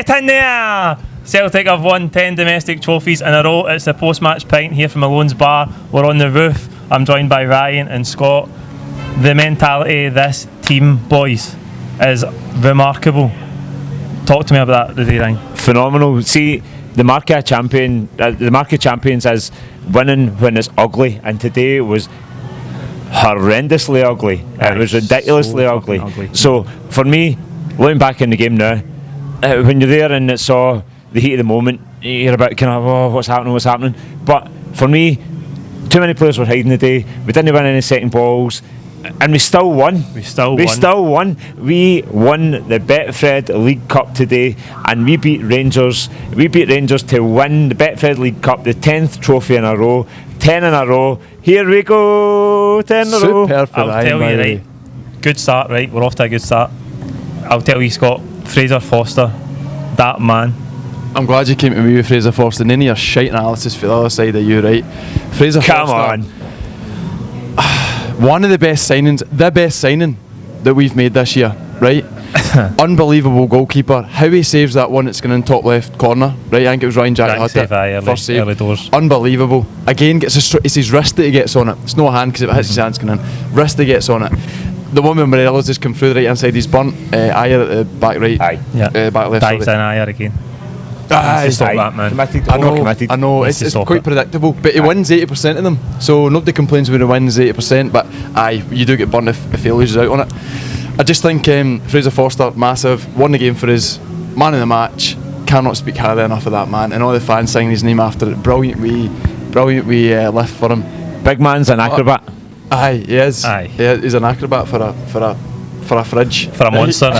Get in there! Celtic have won 10 domestic trophies in a row. It's the post-match pint here from Malone's Bar. We're on the roof. I'm joined by Ryan and Scott. The mentality of this team, boys, is remarkable. Talk to me about that today, Ryan. Phenomenal. See, the mark of champions is winning when it's ugly, and today it was horrendously ugly. It was ridiculously ugly. So for me, looking back in the game now, when you're there and it's all the heat of the moment, you're about kind of, what's happening. But for me, too many players were hiding today. We didn't win any second balls, and we still won. We won the Betfred League Cup today, and we beat Rangers. We beat Rangers to win the Betfred League Cup, the 10th trophy in a row. 10 in a row. Here we go. 10 in a row. I'll tell you, right. Good start, right? We're off to a good start. I'll tell you, Scott, Fraser Forster, that man. I'm glad you came to me with Fraser Forster. None of your shite analysis for the other side of you, right? Fraser Come Forster, on. one of the best signings, the best signing that we've made this year, right? Unbelievable goalkeeper. How he saves that one that's going in top left corner, right? I think it was Ryan Jack that had it. First save. Early doors. Unbelievable. Again, it's his wrist that he gets on it. It's no hand because if it hits his hand's going in. Wrist that gets on it. The one with Morelos just come through the right hand side. He's burnt Ayer at the back right. Back left. Dives in Ayer again. Stop that, man. I know. It's quite predictable, but he wins 80% of them, so nobody complains when he wins 80%. But you do get burnt if he loses out on it. I just think Fraser Forster, massive, won the game for us, man of the match. Cannot speak highly enough of that man, and all the fans singing his name after it. Brilliant wee lift for him. Big man's an acrobat. Aye, he is. Aye. Yeah, he's an acrobat for a fridge. For a monster.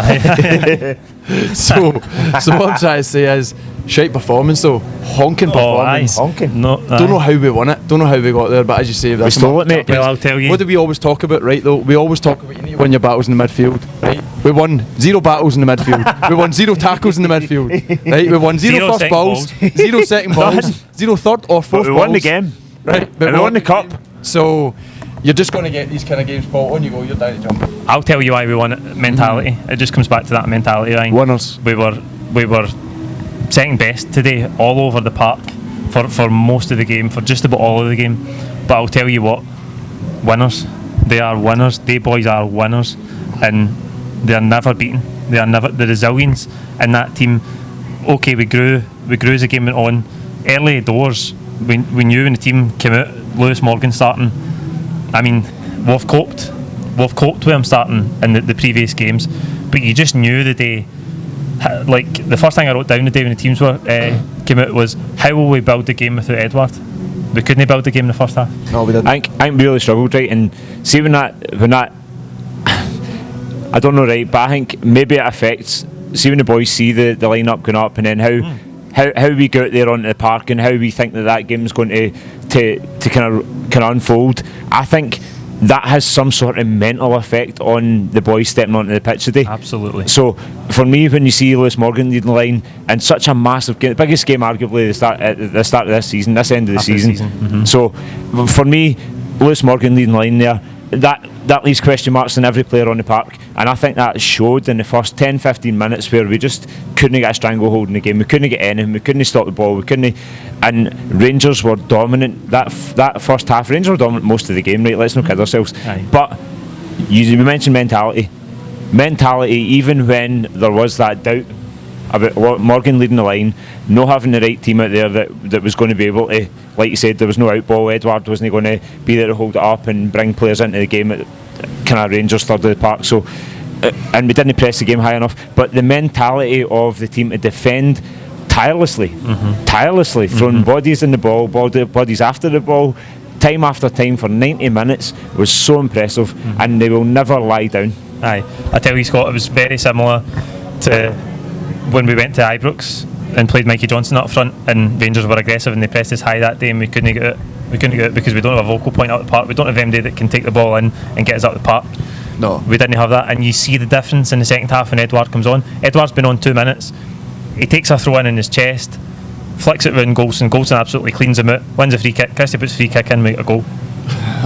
So what I'm trying to say is, shite performance though, honking performance. Honking. No, don't know how we won it, don't know how we got there, but as you say, we stole it, mate. Well, I'll tell you. What do we always talk about, right? Though we always talk about you need to win your battles in the midfield, right? We won 0 battles in the midfield. We won 0 tackles in the midfield, right? We won 0 first balls, 0 second balls, 0 third or fourth balls. We won the game, right? But we won the cup. So you're just going to get these kind of games ball on you go, you're down to jump. I'll tell you why we won it. Mentality. It just comes back to that mentality, Ryan. Winners. We were second best today, all over the park for most of the game, for just about all of the game. But I'll tell you what, winners. They are winners. They boys are winners, and they are never beaten. They are never. The resilience in that team. Okay, we grew as the game went on. Early doors, we knew when the team came out, Lewis Morgan starting. I mean, we've coped with him starting in the previous games, but you just knew the day. Like the first thing I wrote down the day when the teams came out was, how will we build the game without Edward? We couldn't build the game in the first half. No, we didn't. I think we really struggled, right? And see when that I don't know, right, but I think maybe it affects. See when the boys see the lineup going up, and then how we go out there onto the park and how we think that game's going to kind of unfold. I think that has some sort of mental effect on the boys stepping onto the pitch today. Absolutely. So for me, when you see Lewis Morgan leading the line in such a massive game, the biggest game arguably at the start of this season, this end of the season. Mm-hmm. So for me, Lewis Morgan leading the line there, that leaves question marks in every player on the park, and I think that showed in the first 10-15 minutes where we just couldn't get a stranglehold in the game. We couldn't get anything, we couldn't stop the ball, and Rangers were dominant that first half. Rangers were dominant most of the game, right? Let's not kid ourselves. Aye. But you mentioned mentality, even when there was that doubt about Morgan leading the line, not having the right team out there that was going to be able to, like you said, there was no outball. Edward wasn't going to be there to hold it up and bring players into the game at kind of Rangers third of the park. So, and we didn't press the game high enough. But the mentality of the team to defend tirelessly, throwing bodies in the ball, bodies after the ball, time after time for 90 minutes was so impressive, and they will never lie down. Aye, I tell you, Scott, it was very similar to when we went to Ibrox and played Mikey Johnson up front, and Rangers were aggressive and they pressed us high that day, and we couldn't get it. We couldn't get it because we don't have a vocal point out the park. We don't have MD that can take the ball in and get us out the park. No, we didn't have that, and you see the difference in the second half when Edward comes on. Edward's been on 2 minutes. He takes a throw in his chest, flicks it around Goulson. Goulson absolutely cleans him out, wins a free kick. Christie puts free kick in, make a goal.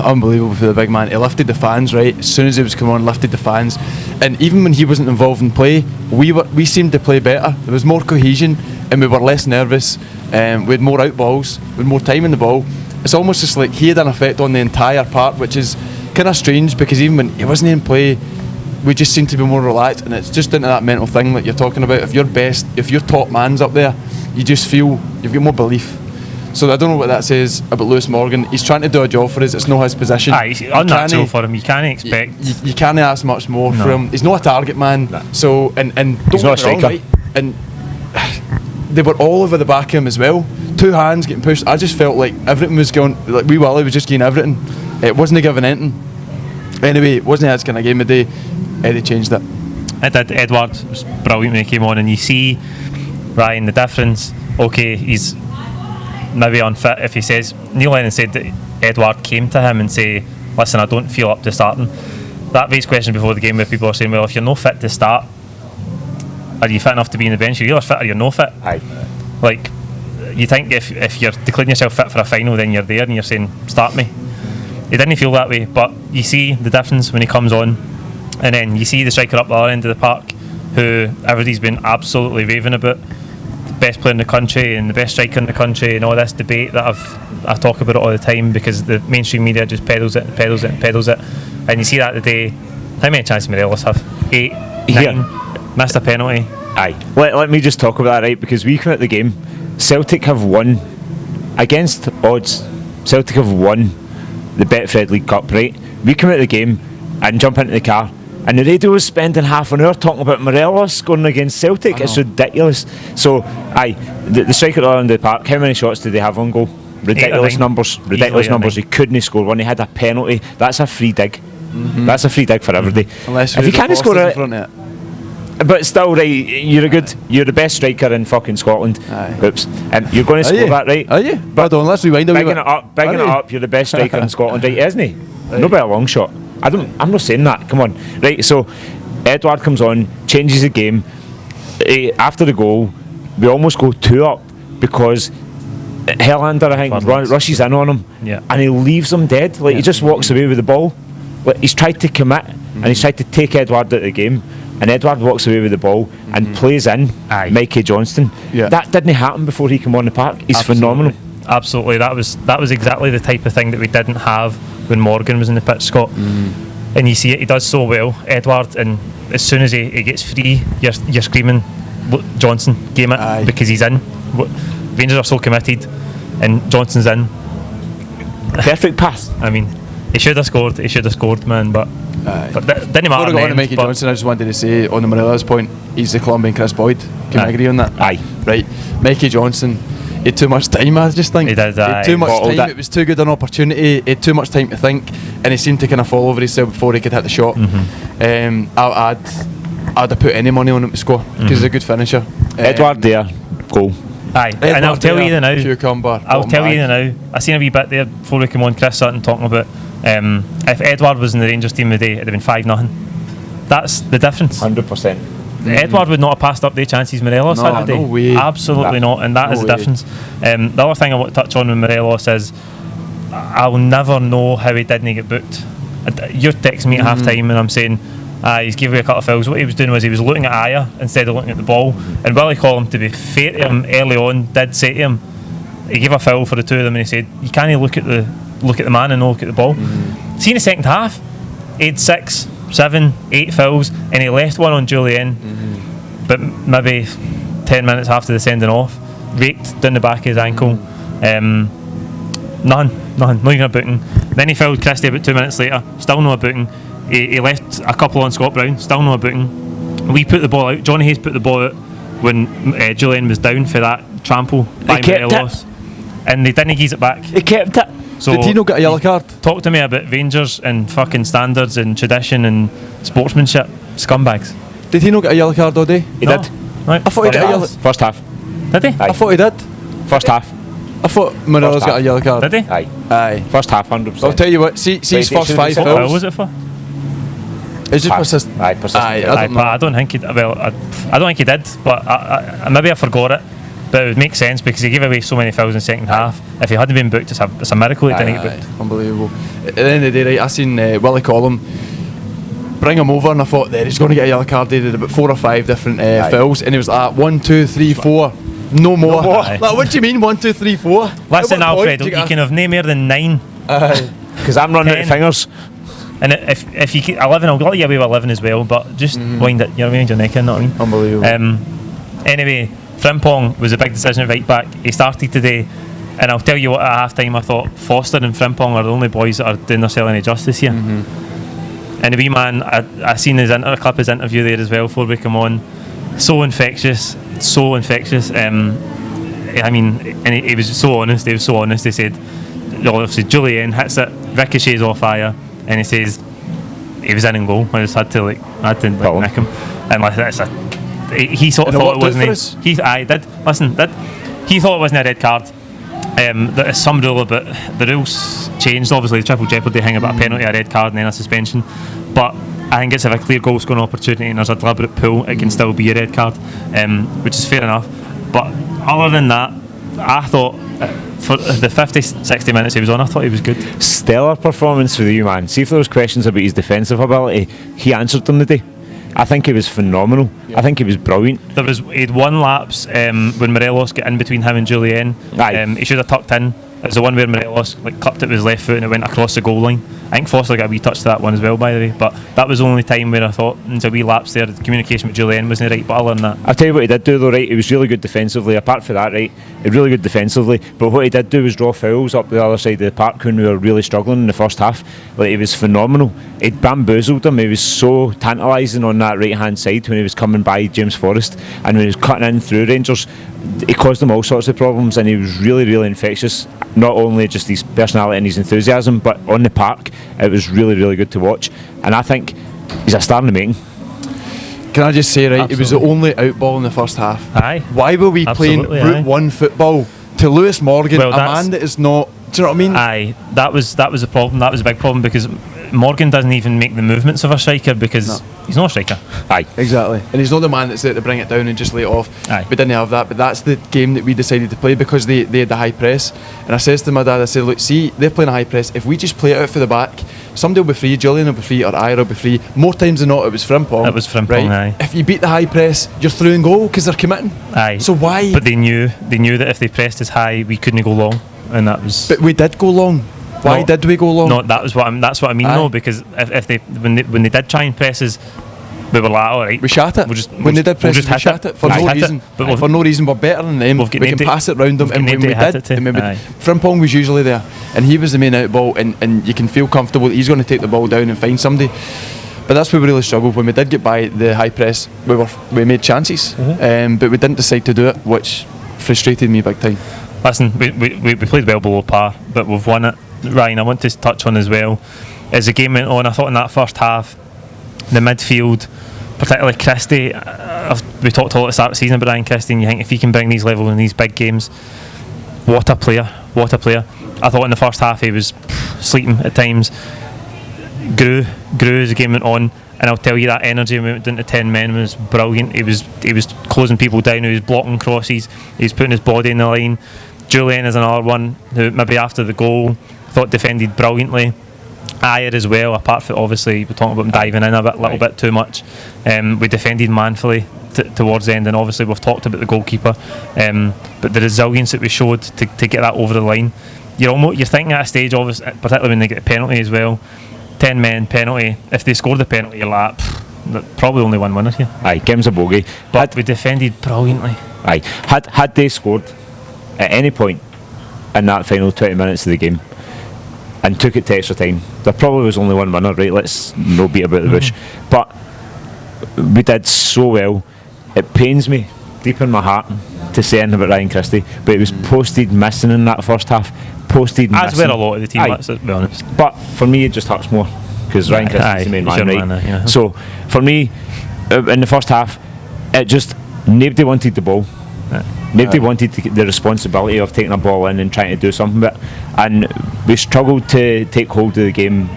Unbelievable for the big man. He lifted the fans, right? As soon as he was coming on, lifted the fans. And even when he wasn't involved in play, we seemed to play better. There was more cohesion, and we were less nervous. We had more out balls, we had more time in the ball. It's almost just like he had an effect on the entire part, which is kind of strange, because even when he wasn't in play, we just seemed to be more relaxed. And it's just into that mental thing that you're talking about. If your top man's up there, you just feel you've got more belief. So I don't know what that says about Lewis Morgan. He's trying to do a job for us. It's not his position. It's unnatural for him. You can't expect. You can't ask much more from him. He's not a target man. No. So and he's not a striker. Right? And they were all over the back of him as well. 2 hands getting pushed. I just felt like everything was going. Like Wee Willie was just getting everything. It wasn't giving anything. Anyway, it wasn't his kind of game of the day. Eddie changed it. It did. Edward was brilliant when he came on, and you see, Ryan, the difference. Okay, he's maybe unfit. If he says, Neil Lennon said that Edward came to him and say, listen, I don't feel up to starting. That raised question before the game where people are saying, well, if you're not fit to start, are you fit enough to be in the bench? You're either fit or you're no fit. Aye. Like, you think if you're declaring yourself fit for a final, then you're there and you're saying, start me. He didn't feel that way, but you see the difference when he comes on, and then you see the striker up the other end of the park, who everybody's been absolutely raving about, the best player in the country and the best striker in the country, and all this debate that I talk about it all the time, because the mainstream media just peddles it and peddles it and peddles it. And you see that today. How many chances Morelos have? 8, 9, missed a penalty. Aye. Let me just talk about that, right? Because we come at the game, Celtic have won against odds. Celtic have won the Betfred League Cup, right? We come at the game and jump into the car, and the radio was spending half an hour talking about Morelos scoring against Celtic. It's ridiculous. So, the striker at the end of the park, how many shots did they have on goal? Ridiculous numbers. Ridiculous numbers. He couldn't score one. He had a penalty. That's a free dig. That's a free dig for everybody. Unless if you can't score it, front of it. but still, right, you're the best striker in fucking Scotland. Aye. Oops. You're going to score that, right? Are you? But let's rewind a wee bit. Bigging it up, you're the best striker in Scotland, right, isn't he? Right. No better long shot. I'm not saying that, come on. Right, so Edward comes on, changes the game. After the goal, we almost go 2 up because Helander, I think, rushes in on him, and he leaves him dead. Like, he just walks away with the ball. Like, he's tried to commit, and he's tried to take Edward out of the game, and Edward walks away with the ball and plays in Mikey Johnston. That didn't happen before he came on the park. He's phenomenal. Absolutely, that was exactly the type of thing that we didn't have when Morgan was in the pitch, Scott. And you see it, he does so well, Edward, and as soon as he gets free, you're screaming, look, Johnson, game it, because he's in. Rangers are so committed, and Johnson's in. Perfect pass. I mean, he should have scored, man, but didn't matter. Before I got on to Mikey Johnson, I just wanted to say, on the Morelos point, he's the Colombian Chris Boyd. Can I agree on that? Aye. Right. Mikey Johnson, he had too much time, I just think. He did, He had too much time, it was too good an opportunity, he had too much time to think, and he seemed to kind of fall over himself before he could hit the shot. I'd have put any money on him to score, because he's a good finisher. Edward there, goal. Aye, and I'll tell you the now. Cucumber. I'll tell you the now. I seen a wee bit there before we came on. Chris Sutton talking about if Edward was in the Rangers team today, it'd have been 5-0. That's the difference. 100%. Edward would not have passed up the chances Morelos had today. No way. Absolutely not, and that is the difference. The other thing I want to touch on with Morelos is I'll never know how he didn't get booked. You're texting me at half time, and I'm saying. He's giving away a couple of fouls. What he was doing was he was looking at Aya instead of looking at the ball. And Willie Collum, to be fair to him early on, did say to him, he gave a foul for the two of them, and he said, you can't look at the man and not look at the ball. See, in the second half, he had 6, 7, 8 fouls, and he left one on Julian, but maybe 10 minutes after the sending off, raked down the back of his ankle. Nothing, not even a booking. Then he fouled Christie about 2 minutes later, still no a booking. He left a couple on Scott Brown, still no a booking. We put the ball out. Johnny Hayes put the ball out when Julian was down for that trample by Morelos, and they didn't ease it back. He kept it. So did he not get a yellow card? Talk to me about Rangers and fucking standards and tradition and sportsmanship. Scumbags. Did he not get a yellow card all day? He did. Right. I thought he got a yellow. First half. Did he? Aye. I thought he did. First half. I thought Morelos got a yellow card. Did he? Aye. First half, 100%. I'll tell you what. See his first 5 What fouls. was it for? It's just persistent. Aye, persistent. I don't think he. Well, I don't think he did. But maybe I forgot it. But it would make sense because he gave away so many fouls in the second half. If he hadn't been booked, it's a miracle he didn't get booked. Unbelievable. At the end of the day, right, I seen Willie Collum. bring him over, and I thought, there, he's going to get a yellow card. They did about 4 or 5 different fouls, and he was like, 1, 2, 3, 4. No more. Like, what do you mean 1, 2, 3, 4? Listen, Alfredo, you can have no more than 9. Because I'm running out of fingers. And if you get 11, I'll let you away with 11 as well, but just wind it, wind your neck in, know what I mean? Unbelievable. Anyway, Frimpong was a big decision at right back. He started today, and I'll tell you what, at half time I thought Foster and Frimpong are the only boys that are doing themselves any justice here. And the wee man, I seen his clip, his interview there as well before we come on. So infectious. I mean, and he was so honest. He was so honest. He said, obviously Julian hits it, ricochets off fire, and he says he was in and goal. I just had to nick him, and like that's he sort of thought it wasn't. He thought it wasn't a red card. There is some rule about the rules changed. Obviously, the triple jeopardy thing about a penalty, a red card, and then a suspension. But I think it's if a clear goal scoring opportunity and there's a deliberate pull, it can still be a red card, which is fair enough. But other than that, I thought for the 50-60 minutes he was on, I thought he was good. Stellar performance for the man. See if there was questions about his defensive ability, he answered them today. I think he was phenomenal. Yeah. I think he was brilliant. He had one lapse when Morelos got in between him and Julian. He should have tucked in. It was the one where Morelos clipped it with his left foot and it went across the goal line. I think Foster got a wee touch to that one as well, by the way. But that was the only time where I thought there's a wee lapse there. The communication with Julian wasn't right. But other than that, I'll tell you what he did do though, right? He was really good defensively. Apart from that, right? He was really good defensively. But what he did do was draw fouls up the other side of the park when we were really struggling in the first half. Like, he was phenomenal. He'd bamboozled him. He was so tantalising on that right hand side when he was coming by James Forrest, and when he was cutting in through Rangers, he caused them all sorts of problems, and he was really, really infectious. Not only just his personality and his enthusiasm, but on the park, it was really, really good to watch. And I think he's a star in the making. Can I just say, right, it was the only out ball in the first half. Aye. Why were we playing Route 1 football to Lewis Morgan, a man that is not... Do you know what I mean? Aye, that was a problem. That was a big problem because Morgan doesn't even make the movements of a striker because he's not a striker. Aye, exactly. And he's not the man that's there to bring it down and just lay it off. Aye. We didn't have that, but that's the game that we decided to play because they had the high press. And I says to my dad, I said, look, see, they're playing a high press. If we just play it out for the back, somebody will be free, Julian will be free, or Ira will be free. More times than not, it was Frimpong. It was Frimpong, right? aye. If you beat the high press, you're through and goal because they're committing. Aye. So why? But they knew that if they pressed as high, we couldn't go long, and that was. But we did go long. Why did we go long? No, that's what I mean. No, because if they when they did try and press us, we were like, all right, we shat it. When they did press us, we shat it for no reason. For no reason, we're better than them. We can pass it round them, and when we did, Frimpong was usually there, and he was the main out ball, and you can feel comfortable that he's going to take the ball down and find somebody. But that's where we really struggled. When we did get by the high press, we made chances, but we didn't decide to do it, which frustrated me big time. Listen, we played well below par, but we've won it. Ryan, I want to touch on as well, as the game went on, I thought in that first half, the midfield, particularly Christie, we talked all at the start of the season about Ryan Christie, and you think if he can bring these levels in these big games, what a player. I thought in the first half he was sleeping at times, grew as the game went on, and I'll tell you that energy when we went down to 10 men was brilliant. He was closing people down, he was blocking crosses, he was putting his body in the line. Julian is another one who maybe after the goal thought defended brilliantly. Ayer as well, apart from obviously we're talking about him diving in a little bit too much. We defended manfully towards the end, and obviously we've talked about the goalkeeper, but the resilience that we showed to get that over the line. You're thinking at a stage, obviously, particularly when they get a penalty as well, 10 men penalty, if they score the penalty you're like, probably only one winner here. Aye, Kim's a bogey. But we defended brilliantly. Aye, had they scored at any point in that final 20 minutes of the game and took it to extra time, there probably was only one winner, right? Let's no beat about the bush. But we did so well. It pains me deep in my heart to say anything about Ryan Christie, but it was posted missing in that first half. Posted missing. As were a lot of the team, let's be honest. But for me, it just hurts more because Ryan Christie's the main man, right? So for me, in the first half, it just nobody wanted the ball. Nobody wanted to get the responsibility of taking a ball in and trying to do something with it, and we struggled to take hold of the game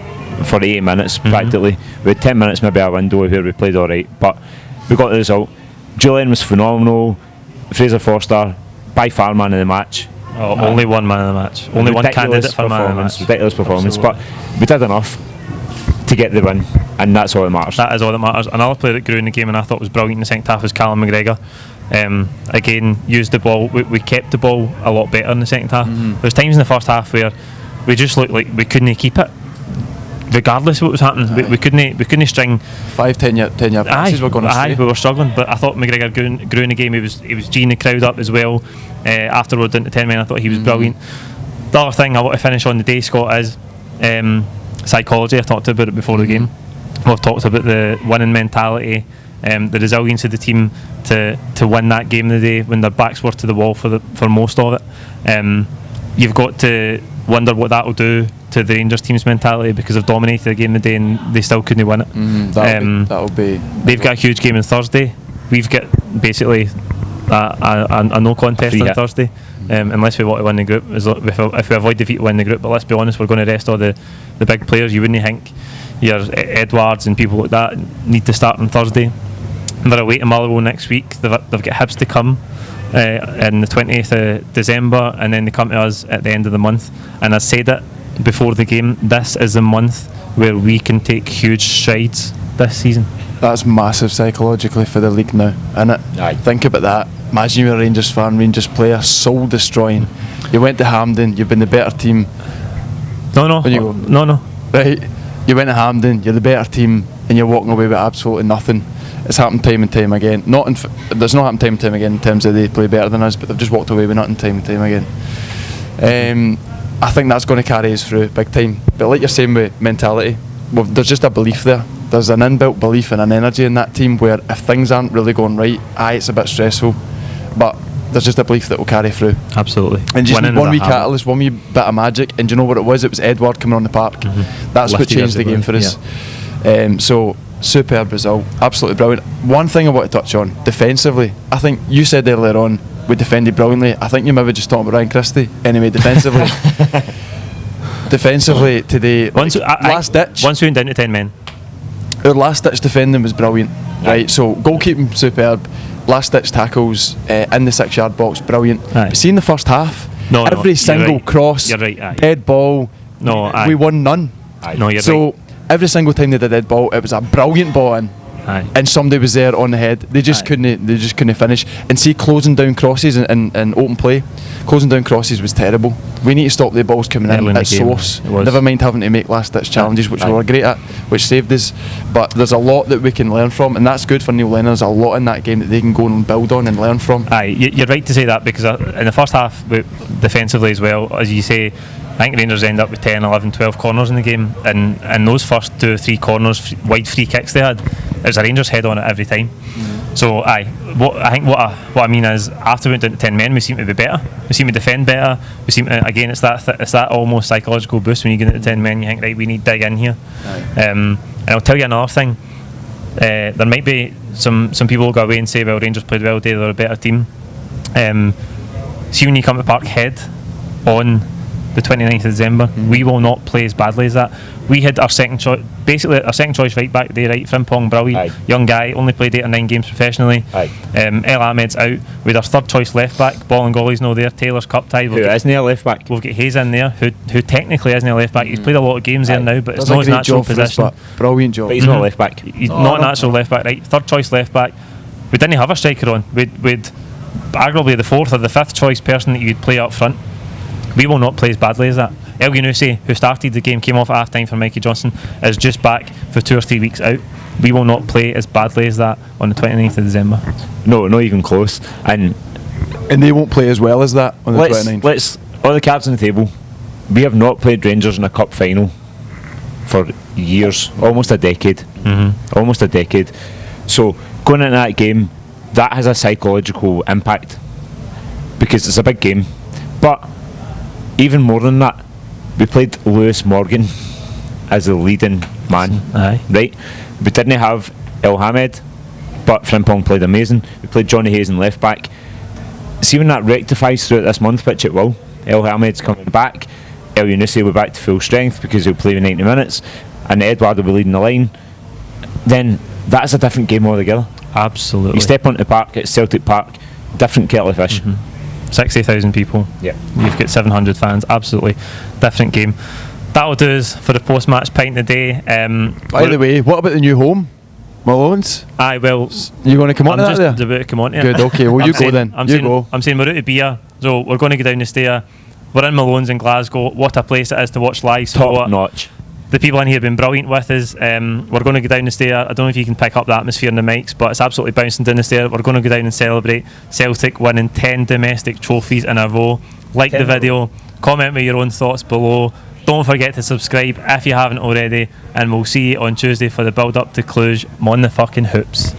for 80 minutes practically. We had 10 minutes maybe a window where we played alright, but we got the result. Julian was phenomenal. Fraser Forster, by far man of the match. Only one man of the match. Only one candidate for man of the match. Ridiculous performance. Absolutely. But we did enough to get the win, and that's all that matters. That is all that matters. Another player that grew in the game and I thought was brilliant in the second half was Callum McGregor. Again, used the ball. We kept the ball a lot better in the second half. There was times in the first half where we just looked like we couldn't keep it, regardless of what was happening. We couldn't string 5-10 yard passes. We're going astray. We were struggling, but I thought McGregor grew in the game. He was geeing the crowd up as well. Afterwards into 10 men, I thought he was brilliant. The other thing I want to finish on the day, Scott, is psychology. I talked about it before the game. We've talked about the winning mentality, the resilience of the team to win that game of the day when their backs were to the wall for most of it. You've got to wonder what that will do to the Rangers team's mentality, because they've dominated the game of the day and they still couldn't win it. That'll be. They've got a huge game on Thursday. We've got basically a no contest on Thursday, unless we want to win the group. If we avoid defeat, win the group. But let's be honest, we're going to rest all the big players. You wouldn't think your Edwards and people like that need to start on Thursday. They're away to Motherwell next week. They've got Hibs to come in the 20th of December, and then they come to us at the end of the month. And I said it before the game, this is the month where we can take huge strides this season. That's massive psychologically for the league now, isn't it? Aye. Think about that. Imagine you're a Rangers fan, Rangers player, soul destroying. You went to Hampden, you've been the better team. No. Right, you went to Hampden, you're the better team, and you're walking away with absolutely nothing. It's happened time and time again. There's not happened time and time again in terms of they play better than us, but they've just walked away with nothing time and time again. I think that's going to carry us through big time. But like you're saying with mentality, well, there's just a belief there. There's an inbuilt belief and an energy in that team where if things aren't really going right, it's a bit stressful, but there's just a belief that will carry through. Absolutely. And just one wee catalyst, one wee bit of magic, and do you know what it was? It was Edward coming on the park. That's what changed the game for us. So superb result, absolutely brilliant. One thing I want to touch on defensively, I think you said earlier on we defended brilliantly. I think you maybe just talking about Ryan Christie. Anyway, defensively today, last ditch. Once we went down to 10 men, our last ditch defending was brilliant. Right, so goalkeeping superb, last ditch tackles in the 6 yard box, brilliant. But see in the first half, every single cross, dead ball, we won none. No, you're so right. Every single time they did a dead ball, it was a brilliant ball in. And somebody was there on the head. They just couldn't finish. And see, closing down crosses and open play, closing down crosses was terrible. We need to stop the balls coming in at source. Never mind having to make last ditch challenges, which we were great at, which saved us. But there's a lot that we can learn from, and that's good for Neil Lennon. There's a lot in that game that they can go and build on and learn from. You're right to say that, because in the first half, defensively as well, as you say, I think Rangers end up with 10, 11, 12 corners in the game, and those first 2 or 3 corners, wide free kicks they had, it was a Rangers head on it every time. So what I mean is, after we went down to 10 men, we seem to be better. We seem to defend better. We seem to, again, it's that almost psychological boost when you get into 10 men. You think, right, we need to dig in here. And I'll tell you another thing. There might be some people who go away and say, well, Rangers played well today, they're a better team. See, when you come to Parkhead on the 29th of December, we will not play as badly as that. We had our second choice right back there, right? Frimpong, brilliant, young guy, only played 8 or 9 games professionally. El Ahmed's out. We had our third choice left back, Ball and Golly's no there. Taylor's cup tied. Who isn't a left back? We've got Hayes in there, who technically isn't a left back. He's played a lot of games there now, but it's not his natural position. Brilliant job. But he's not a left back. He's not a natural left back, right? Third choice left back. We didn't have a striker on. We'd arguably the 4th or the 5th choice person that you'd play up front. We will not play as badly as that. El Yunusi, who started the game, came off at half time for Mikey Johnson, is just back for 2 or 3 weeks out. We will not play as badly as that on the 29th of December. No, not even close. And they won't play as well as that on the 29th. Let's all the cards on the table. We have not played Rangers in a cup final for years, almost a decade. Almost a decade. So going into that game, that has a psychological impact because it's a big game. But even more than that, we played Lewis Morgan as the leading man, right? We didn't have El Hamed, but Frimpong played amazing. We played Johnny Hayes in left back. See when that rectifies throughout this month, which it will. El Hamed's coming back. El Yunusi will be back to full strength because he'll play 90 minutes, and Edward will be leading the line. Then that's a different game altogether. Absolutely. You step onto the park at Celtic Park, different kettle of fish. 60,000 people. Yeah. You've got 700 fans. Absolutely different game. That'll do us for the post-match pint today. By the way, what about the new home? Malone's? Aye, well, you going to come on to that there? I'm just about to come on to it. Good, okay, well you go then. I'm saying we're out of beer, so we're going to go down the stair. We're in Malone's in Glasgow. What a place it is to watch live sport. Top notch. The people in here have been brilliant with us. We're going to go down the stair. I don't know if you can pick up the atmosphere in the mics, but it's absolutely bouncing down the stair. We're going to go down and celebrate Celtic winning 10 domestic trophies in a row. Like the video, comment with your own thoughts below. Don't forget to subscribe if you haven't already, and we'll see you on Tuesday for the build up to Cluj. I'm on the fucking hoops.